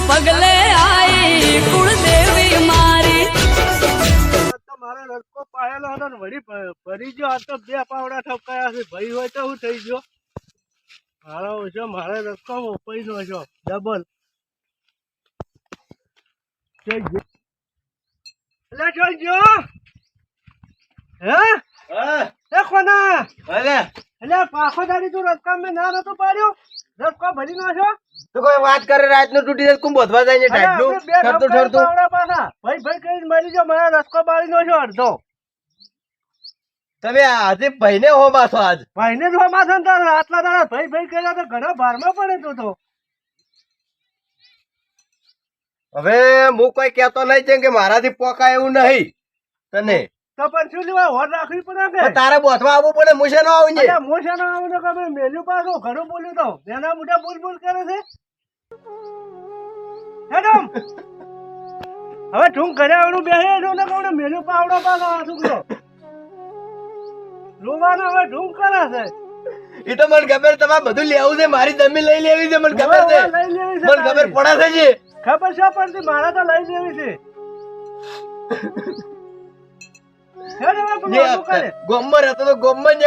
પગલે આઈ કુળદેવી મારી મારે રસ્કો પાયેલો હતો ને વળી ભરી ગયો આ તો બે પાવડા ઠપકાયા છે ભાઈ હોય તો હું થઈ ગયો મારો ઓછો મારે રસ્કો પૈસો છો ડબલ એટલે જોઈ ગયો હે એ કોના એટલે પાછો દાડી તું રસ્કા મેં ના નતો પાડ્યો રસ્કો ભરી નો છો તો કોઈ વાત કરે રાત નું તૂટી જાય કું બોધવા જાય છે ટાઈપનું ઠરતું ઠરતું ભાઈ ભાઈ કઈ મરી ગયો મારા રસ્કો બાળી નો છો અડધો તમે આજે ભાઈને હો પાછો આજ ભાઈને જ હોમાં છે ને તારે આટલા દાડા ભાઈ ભાઈ કર્યા તો ઘણા ભારમાં પડે તું તો હવે હું કોઈ કહેતો નહીં છે કે મારાથી પોકાય એવું નહીં તને તો પણ શું લેવા હોર રાખવી પડે કે તારે બોધવા આવવું પડે મુશે નો આવું છે મોશા નો આવું તો તમે મેલ્યું પાછો ઘણું બોલ્યું તો એના મોટા બોલ બોલ કરે છે હેડમ હવે ઠું ઘરે આવવાનું બેસે છો ને કહું મેલ્યું પાવડો પાછો આ છોકરો રોવાનો હવે ઢૂંઢ કરે છે એ તો મને ખબર તમારે બધું લેવું છે મારી જમીન લઈ લેવી છે મને ખબર છે લઈ લેવી મને ખબર પડે છે ખબર છે પડતી મારે તો લઈ લેવી છે ગોમમાં રહેતો તો ગોમમાં જ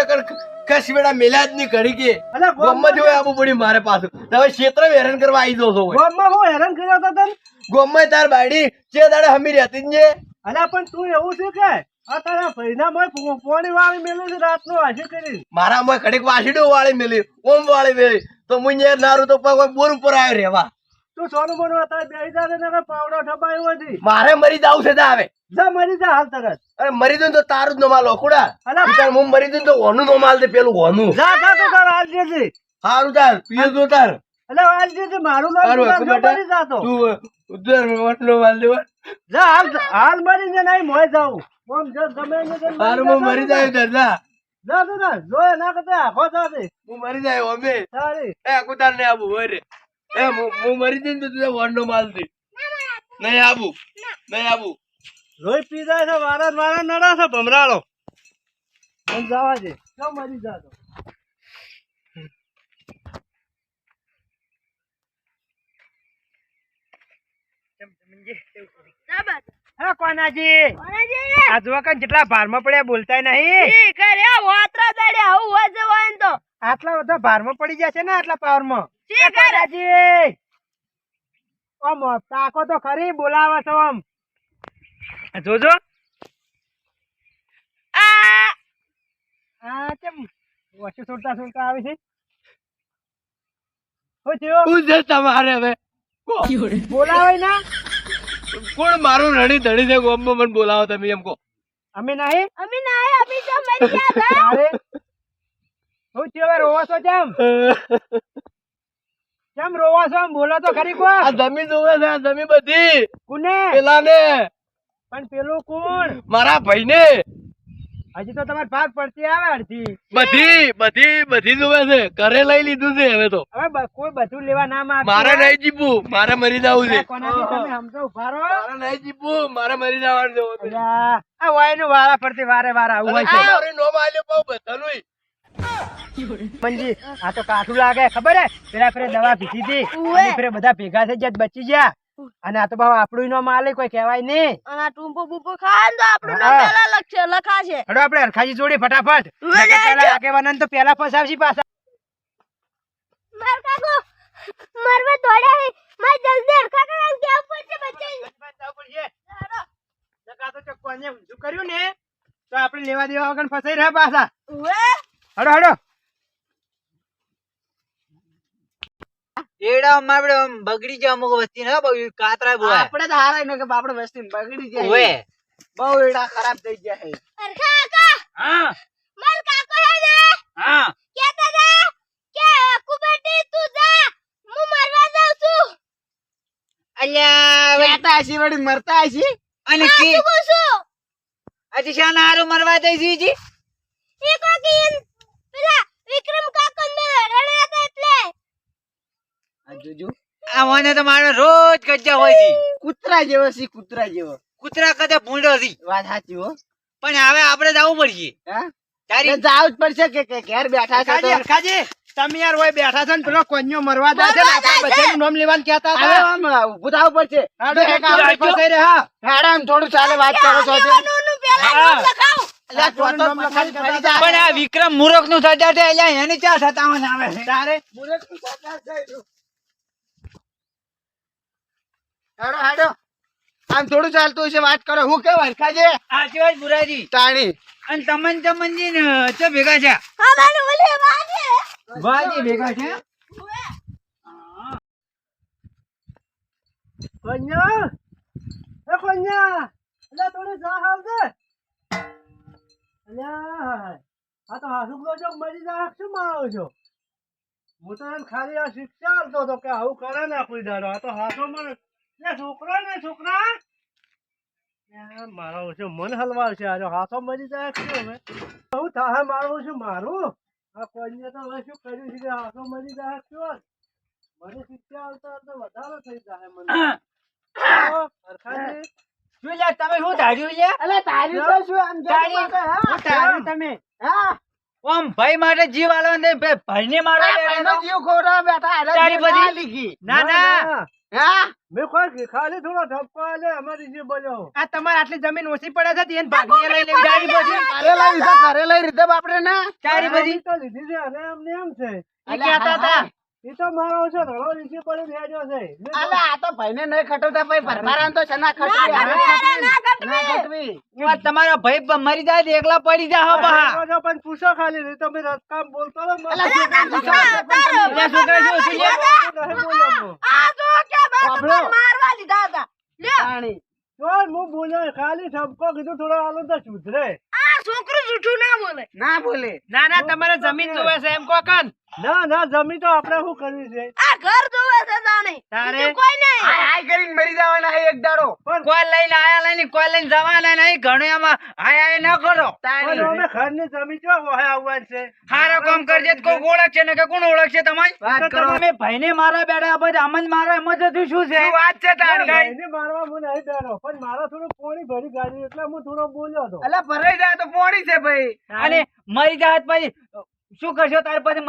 કસવેડા મેલા જ ની ઘડી કે ગોમમાં જોઈ આવવું પડ્યું મારે પાછું તમે ક્ષેત્ર હેરાન કરવા આવી દો છો ગોમમાં હું હેરાન કર્યો હતો તને ગોમમાં તાર બાડી જે દાડે હમી રહેતી જ અલા પણ તું એવું છે કે આ તારા ભાઈના મોય પોણી વાળી મેલું છે રાતનું હાજર કરી મારા મોય ઘડીક વાસીડું વાળી મેલી ઓમ વાળી મેલી તો હું નારું તો કોઈ બોર ઉપર આવ્યો રેવા તું સોનું બોનું અત્યારે બેસી જાતે ને પાવડો ઠપાયો હતી મારે મરી જાવ છે આવે જા મરી જા હાલ તરત અરે મરી દઉં તો તારું જ નો માલ ઓકુડા હું મરી દઉં તો હોનું નો માલ દે પેલું હોનું જા જા તો તાર હાલ જેજી સારું તાર પીએ તો તાર એટલે હાલ જેજી મારું નામ મરી જાતો તું ઉધર ઓટલો માલ દે જા હાલ મરી ને નહીં મોય જાઉં ઓમ જો ગમે ને સારું હું મરી જાય તાર જા જા તું ના જોય ના કરતા આખો જાતે હું મરી જાય ઓમે સારી એ કુતાર ને આબુ હોય રે એ હું મરી જઈને તો તું હોનો માલ દે નહીં આબુ નહીં આબુ રોઈ પી જાય છે વારા નડા છે ભમરાળો મને જવા દે કેમ મરી જાતો હે કોનાજી આ જો કન જેટલા ભારમાં પડ્યા બોલતાય નહીં કરે વાતરા દાડે આવું હોય જવાન તો આટલા બધા ભારમાં પડી જશે ને આટલા પાવરમાં કોનાજી ઓમ તાકો તો ખરી બોલાવે છો આમ જોજો આ કેમ વચ્ચે છોડતા છોડતા આવે છે શું થયું હું છે તમારે હવે બોલાવે ના કોણ મારું રણી ધણી છે ગોમમાં મને બોલાવો તમે એમ કહો અમે નહીં અમે ના અમે તો મરી ગયા હતા અરે શું થયું રોવો છો કેમ રોવો છો બોલો તો ખરી કો આ જમીન જોવે છે આ જમીન બધી કોને પેલા ને પણ પેલું કોણ મારા ભાઈ ને હજી તો તમારે ભાગ પડતી આવે અડધી બધી જોવે છે ઘરે લઈ લીધું છે હવે તો હવે કોઈ બધું લેવા ના માંગે મારે નહીં જીવવું મારે મરી જવું છે કોનાથી તમે સમજો ઉભા રહો મારે નહીં જીવવું મારે મરી જવાનું છે અલ્યા, આ વાયનું વારા ફરતી વારે વારે આવું હોય છે મારે નો માલ્યો પાઉં બધાનું મંજી આ તો કાઠું લાગે ખબર હે પેલા ફેરે દવા પીધી હતી ઉવે. અને ફેરે બધા ભેગા થઈ ગયા બચી ગયા અને આ તો બાબા આપણું નો માલે કોઈ કહેવાય નહીં અને આ ટૂંપો બૂપો ખાય ને તો આપણું નામ હા. પેલા લખાશે હડો આપણે હરખાજી જોડી ફટાફટ ઉવે, નકર લે, પેલા લે. આગેવાનાને તો પેલા ફસાવશી પાછા માર કાકો મરવા દોડ્યા હે માર જલ્દી હરખા કરાવ કે પડશે બચ્ચા નકા તો ચક્કોને ઊંધું કર્યું ને તો આપણે લેવા દેવા વગર ફસાઈ રહ્યા પાછા ઉવે હડો હડો એડા માબડે બગડી જાય અમુક વસ્તી ને બહુ કાતરા બોય આપણે તો હારાય ને કે આપણે વસ્તી બગડી જાય ઓએ બહુ એડા ખરાબ થઈ ગયા છે હરખા કાકા હા માર કાકો હે ને હા કેતા હતા કે કુબેટી તું જા હું મરવા જાઉં છું અલ્યા કહેતા હશી વળી મરતા હશી અને આ કે શું પૂછું અજી શાના હારું મરવા દઈ જી એ કોકી પેલા વિક્રમ કાકો ને રડ્યા હતા એટલે જોજો આ મને તો મારો રોજ કજ્જા હોય છે કૂતરા જેવો છે કૂતરા જેવો કૂતરા કદે ભૂંડો છે વાત સાચી હો પણ હવે આપણે જવું પડશે હા તારી જાવ જ પડશે કે ઘેર બેઠા છે તો હરખાજી તમે યાર ઓય બેઠા છો ને પેલો કોન્યો મરવા જાય છે ને આપણે બધાનું નામ લેવાનું કહેતા હતા. હવે આમ ઊભું થવું પડશે. હાડો એક આપણે ફસાઈ રે. હા હાડા આમ થોડું ચાલે વાત કરો છો તે. નું પેલા નામ લખાવો. અલ્યા ચોથો નામ લખાડી ફરી જા. પણ આ વિક્રમ મૂરખ નું થતા તે અલ્યા એની ચા સતાવન આવે છે. તારે મુરત નું સરકાર છે. હાડો હાડો આમ થોડું ચાલતું હશે વાત કરો. હું કે વરખાજે સાચી વાત બુરાજી. તાણી અને તમનજી ને ચો ભેગા છે. અમારું ઓલે વાગે. વાજી ભેગા છે. કન્યા એ કન્યા એટલે થોડી ચા આવજે. અલ્યા આ તો હાસુકલો જો મરી જાય શું મારો છો? હું તો એમ ખાલી આ શિક્ષા આપતો હતો કે આવું કરે ને કોઈ દાડો. આ તો હાસો મને છોકરા ને છોકરા મારો ઓછો મન હલવાશે. આ જો હાથો મરી જાય શું હવે શું થાય મારો ઓછું મારું? આ કોઈને તો હવે શું કર્યું છે કે હાથો મરી જાય શું? મને શિક્ષા આવતા આવતા વધારે થઈ જાય મને. હરખાજી શું યાર તમે શું ધાર્યું યાર? અલે તારી તો શું આમ તારી- હું તારી તમે હા ઓમ ભાઈ માટે જીવ આલો ને ભાઈ ને મારો એનો જીવ ખોરા બેઠા અરે તારી બધી- લીખી ના ના હા મેં કોઈ ખાલી થોડો ધક્કો આલે અમારી જે બોલ્યો. આ તમારે આટલી જમીન ઓછી પડે છે તેને ભાગીએ લઈ લેવી તારી બધી ઘરે લઈ રીતે બાપરે ના તારી બધી તો લીધી છે અને એમને એમ છે એ કહેતા હતા એ તો મારો છે ધડો નીચે પડી ભેજો છે. અલે આ તો ભાઈને નહીં ખટોતા ભાઈ ભરભરાન તો છના ખટવી ના ખટવી તમારા ભાઈ મરી જાય તો એકલા પડી જા હો બહા. જો પણ પૂછો ખાલી નહીં તમે રસ્તા બોલતો રહો. અલે મને છોકરા શું છે યાર? નહીં બોલ્યો. આ તો કે બાબલો. મારવા લીધા હતા. લ્યો પાણી જો હું બોલ્યો ખાલી ઠપકો કીધું થોડો આલો તો સુધરે. આ છોકરું જૂઠું ના બોલે. ના બોલે ના ના તમારે જમીન જોવે છે એમ કોકન ના ના જમી તો આપણે શું કરવી છે? આ ઘર જોવે છે તાણે. તારે? બીજું કોઈ નહીં. હાય કરીને મરી જવાના એક દાડો પણ કોઈ લઈને આયા લઈને કોઈ લઈને જવાના નહીં. ઘણું એમાં હાય હાય ન કરો. પણ અમે ઘરની જમી જો વહે આવવાનું છે. હારા કામ કરજે તો કોઈ ઓળખશે ને કે કોણ ઓળખશે તમાય? વાત કરો તમે ભાઈને મારા બેડા પછી આમ જ મારો એમ જ હતું. શું છે વાત છે તારી ભાઈને મારવા હું નહીં ડરો પણ મારો થોડું પોણી ભરી ગાડી એટલે હું થોડો બોલ્યો હતો. અલે ભરાઈ જાય તો પોણી છે ભાઈ અને મરી જાત પછી શું કરશો તાર પછી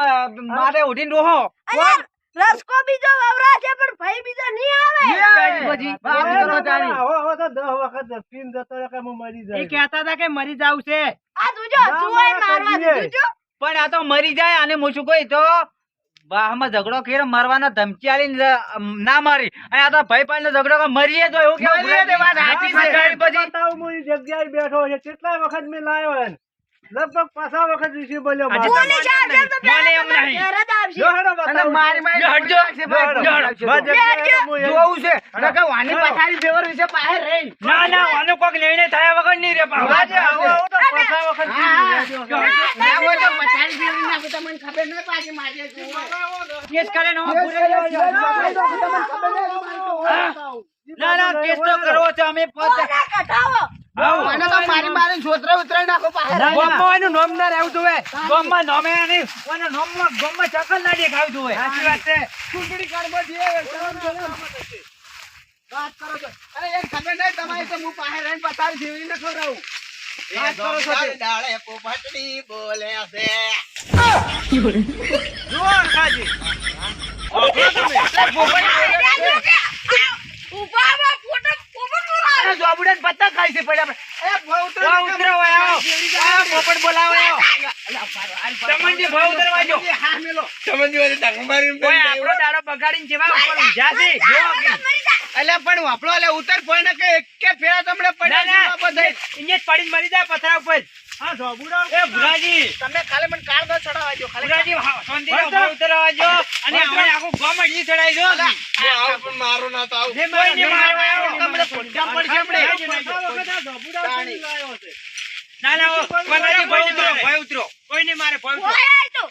મારે ઉઠીને રોહો અરે રસકો બીજો વવરા છે પણ ભાઈ બીજો નહીં આવે. તારી પછી વાત કરો તારી હવે તો 10 વખત પીને જતો રહે કે હું મરી એ જાય. કહેતા હતા કે મરી જાવ છે આ જોજો ના, જુવાય ના, મારવા કરીએ. જોજો. પણ આ તો મરી જાય અને હું શું કહી તો વાહમાં ઝઘડો કર્યો મરવાનો ધમકી આલીને ના મારી અને આ તો ભાઈ પાસે ઝઘડો કરે મરીએ તો એવું કેવું મરીએ તો વાત સાચી છે. તારી પછી બતાવું હું ઈ જગ્યાએ બેઠો છે કેટલા વખત મેં લાયો એને લગભગ 5 વખત વિશે બોલ્યો આજે મારો. પોલીસ આવશે તો મને એમ પહેલા નહીં. ઘરે જ આવશે. જો હેડો અને બતાવું. મારી જો હટજો. મારી જગ્યાએ હું એ- જોવું છે નકર વાની પથારી ફેવર વિશે બહાર રહી ના ના આનો કોક નિર્ણય થયા વગર નહીં રે પાછો. આજે આવો આવો તો 5 વખત હા, કીધું. ના હોય તો પથારી ફેરવી નાખું તમને ખબર નહીં પાછી મારી કેસ કરે ને હું પૂરે ના ના કેસ તો કરવો છે અમે કોને કઢાવો. મને તો મારી મારી છોતરા ઉતરાઈ નાખો બહાર ગોમમાં નામ ના રહેવું જોઈએ. ગોમમાં નામે નહીં અને નામમાં ગોમમાં ચકલ ના દેખાવું જોઈએ. સાચી વાત છે ચૂંટણી કાર્ડમાં જે વાત કરો છો અરે એક ખબર નહીં તમારી તો હું બહાર રહીને પથારી ફેરવી ન ખવડાવું વાત કરો છો તે. જુઓ હરખાજી. ઉભા માં ફોટો પોપટ બોલાવે. અરે જોબુડે પત્તા ખાઈ છે પડ્યા એ ભાવ ઉતરો ભાવ ઉતરો આવો. આ પોપટ બોલાવો આવો. ચમનજી ભાવ ઉતરવા જો. હા મેલો ઓય આપણો દાડો બગાડીને જેવા ઉપર ઊંઝા છે. જો કે. અલ્યા પણ વાપરો અલ્યા ઉતર પણ કે એક કે ફેરા તમને ના પડ્યા ના છે બધે ઇંજે પડીને મરી જાય પથરા ઉપર. હા જોબુડા એ ભુરાજી તમે ખાલી મને કાળ દો ચડાવવા જો ખાલી ભુરાજી શાંતિનો ભાવ ઉતરવા જો અને આપણે આખું ગામ અડી ચડાઈ જો. પણ મારો ના તો આવું કોઈ નહીં મારવા આવો. તમને પડ્યા પડશે આપણે તાણી. ના ના ભુરાજી ભાઈ ઉતરો ભાઈ ઉતરો. કોઈ નહીં મારે ભાઈ ઉતરો. ઓય આય તો.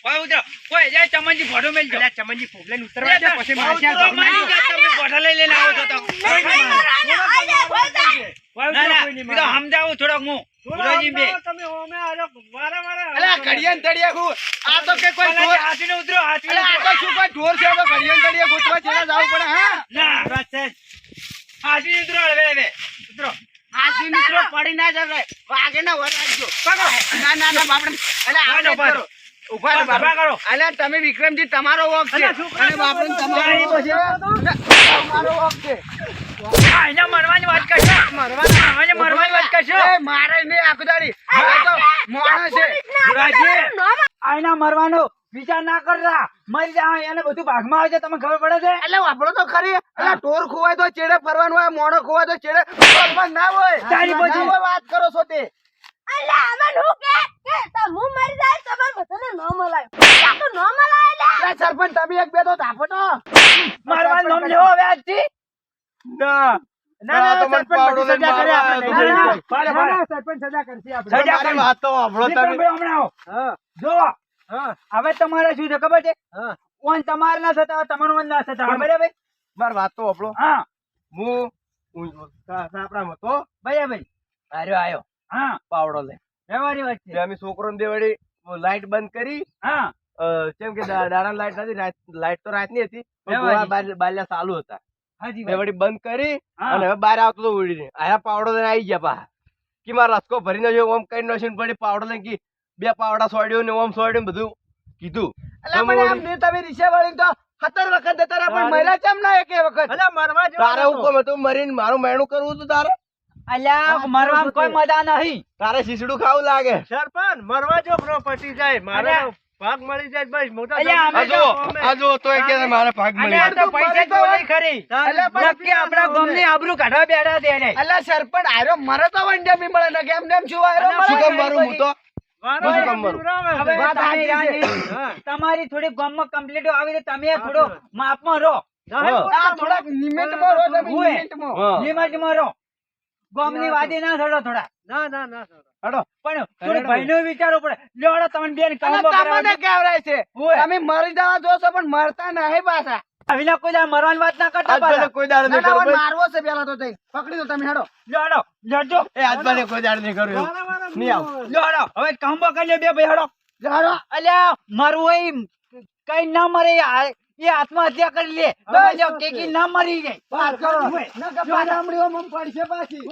ભાઈ ઉતરો. કોઈ જાય ચમનજી ભોડો મેલજો. ચમનજી ફોગલેન ઉતરવા દે પછી મારશે ઉતરો, મારી જાય તમે ભોડો લઈ લઈને આવો છો તો. નહીં મારવાના. આલે હોય જાય. ના ના એ તો સમજાવું થોડોક હું ભુરાજી બે. તમે ઓમે આજો વારે વારે અલ્યા ઘડિયાન તળિયા ગુ આ તો કે કોઈ ઢોર હાથીને ઉતરો હાથીને અલ્યા આ તો શું કોઈ ઢોર છે તો ઘડિયાન તળિયા ગોતવા જેલા જાવું પડે હા ના બસ છે. હાથીને ઉતરો હવે હવે ઉતરો. હાથી મિત્રો પડી ના જાય વાગે ના વરાજો પકડો ના ના ના બાપડે અલ્યા આને કરો ઉભા રહો, ઉભા કરો. અલ્યા તમે વિક્રમજી તમારો વોક છે અલ્યા, છોકરા અને બાપુને તમારો તારી વોક છે. તમારો વોક છે. આ એને મરવાની વાત કરશો એને મરવાની વાત કરશો એ મારે નહીં આખું દાડી. આ તો માણસ છે. રાજી, આ એના મરવાનો વિચાર ના કરતા મરી જાય એને બધું ભાગમાં આવે છે તમને ખબર પડે છે એટલે વાપરો તો ખરી. એટલે ટોર ખોવાય તો ચેડે ફરવાનું હોય, મોણો ખોવાય તો ચેડે ફરવાનું ના હોય. તારી પછી. ના હોય, વાત કરો છો તે. અલ્યા આમાં હું કે તો હું મરી જાય તમાર બધાને ન મલાય આ તો ન મલાય લે એટલે સરપંચ તમે એક બે તો ધાપો તો. મરવાનું નામ લેવો હવે આજથી ના ના, તો મને સરપંચ પાવડો બધી સજા લઈને કરે આપણે. મારવા ના, આવ્યો તો ના, ભાઈ. ના, સરપંચ સજા કરશે આપણે. સજા મારી કરી. વાત તો સાંભળો તમે. વિક્રમભાઈ હમણાં આવો. હા, જો હા, હવે તમારે શું છે ખબર છે હા. ઓન તમારે ના થતા હોય, તમારું મન ના થતા હોય, બરાબર મારી વાત તો સાંભળો. હા હું સાપડામાં હતો. બરાબર આયો હા પાવડો લે. વ્યવહારની વાત છે અમે છોકરો દેવડી લાઈટ બંધ કરી. હા કેમ કે દાડા લાઈટ નથી, લાઈટ તો રાતની હતી પણ વ્યવહારી. ગોળા બાલ્યા ચાલુ હતા. હાજી મેં વળી બંધ કરી હા. અને હવે બહાર આવતો તો ઉડીને આયા પાવડો લઈને આવી ગયા પા કે મારા રસ્કો ભરીને જો ઓમ કરીને નસીન પડી પાવડો લઈને કી બે પાવડા સોડ્યો ને ઓમ સોડ્યું ને બધું કીધું. તમે રીક્ષા વાળી તો 17 વખત જતા રહ્યા પણ મહિલા કેમ ના એક વખત? અલ્યા, મરવા જેવો તારે નતો. હુકમ હતું મરીને મારું મહેણું કરવું હતું તારે? અલ્યા મરવામાં કોઈ મજા નહીં તારે શીસડું ખાવું લાગે. સરપંચ મરવા જો પ્રોપર્ટી જાય મારે અલ્યા. ભાગ મળી જાય બસ મોટા અલ્યા, અમે સરપંચ જો- અમે. આ જો તોય કે મારે ભાગ મળી અલ્યા, જાય. તો પૈસા જ બોલાય ખરી અલ્યા, પણ નક્કી આપણા ગામની આબરૂ કાઢવા બેઠા છે એને. અલ્યા સરપંચ આર્યો મરે તો વંડે બી મળે ને કેમ નેમ શું આર્યો અલ્યા, શું મળે કામ મારું હું તો વારો શું વારો કામ મારું? પીવડાવે છે. હવે વાત તમે સાચી છે. રાની, હા. તમારી થોડી ગામમાં કમ્પ્લીટ આવી તો તમે થોડો માપમાં રહો ના, હા. આ થોડાક નિમિત્તમાં રહો તમે, હોય. નિમિત્તમાં. હા. લિમિટમાં રહો ગામની વાદી ના થડો થોડા ના, ના, ના, સર. હડો. પણ થોડું ભાઈનો વિચારવું પડે લેવડો તમને બેન કામ અને તમને કેવરાય છે હોય. તમે મરી જવા જોશો પણ મરતા નહીં પાછા. અવિના કોઈ દાડો મરવાની વાત ના કરતા આજ ભલે પાછા. કોઈ દાડો નહીં ના, ના, કરું પણ મારવો છે પેલા તો તઈ પકડી દો તમે હેડો. લેવડો લડજો એ આજ ભલે કોઈ દાડો નહીં કરું એવું. વારો વારો નહીં આવું. પીવડાવે. લેવડો હવે કામ કરી લે બે ભાઈ હડો હેડો. અલ્યા મારું હોય કઈ ના મરે એ આત્મહત્યા કરી લે બસ. કે ના મરી જાય વાત કરો. હોય. નકર પાછા હમણાં ઓમ પડશે પાછી.